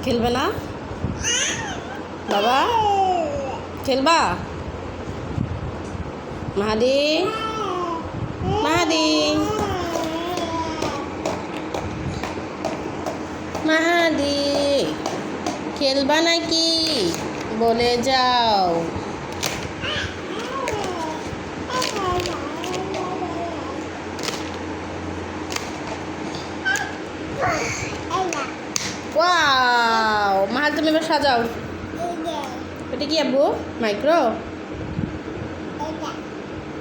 খেলবে না বাবা? খেলবা? মাহাদি, মাহাদি, মাহাদি, খেলবা নাকি বলে যাও। ওয়াও, মাহাদি তুমি এবার সাজাও। এটা কি আব্বু? মাইক্রো?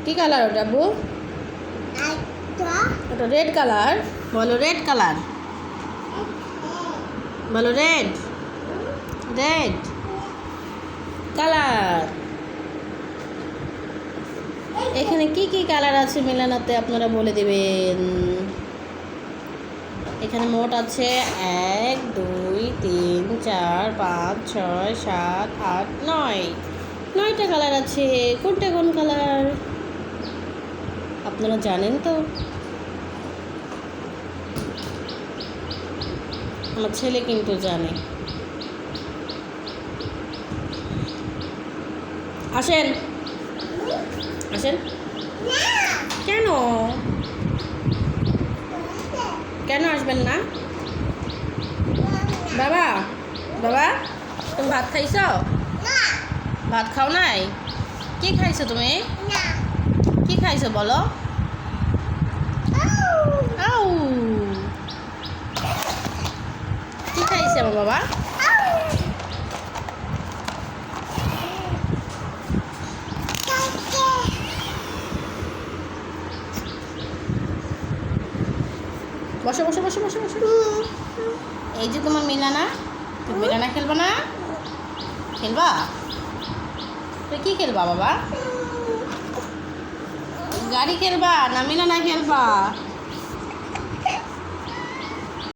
কি কালার ওটা আব্বু? ওটা রেড কালার। বলো রেড কালার, বলো রেড, রেড কালার। এখানে কি কি কালার আছে মিলানোতে আপনারা বলে দেবেন। এখানে মোট আছে 1 2 3 4 5 6 7 8 9 9টা কালার আছে। কোনটা কোন কালার আপনারা জানেন তো? আমার ছেলে কিন্তু জানে। আসেন আসেন। কেন কেন আসবেন না? বাবা, বাবা তুমি ভাত খাইছো? ভাত খাও নাই? কি খাইছো তুমি? কি খাইছো বলো? আউ, কি খাইছে আমার বাবা? বসো বসো বসো বসো বসো। এই যে তোমার মিলানা, তুমি মিলানা খেলবা না? খেলবা? তুমি কি খেলবা বাবা? গাড়ি খেলবা না মিলানা খেলবা?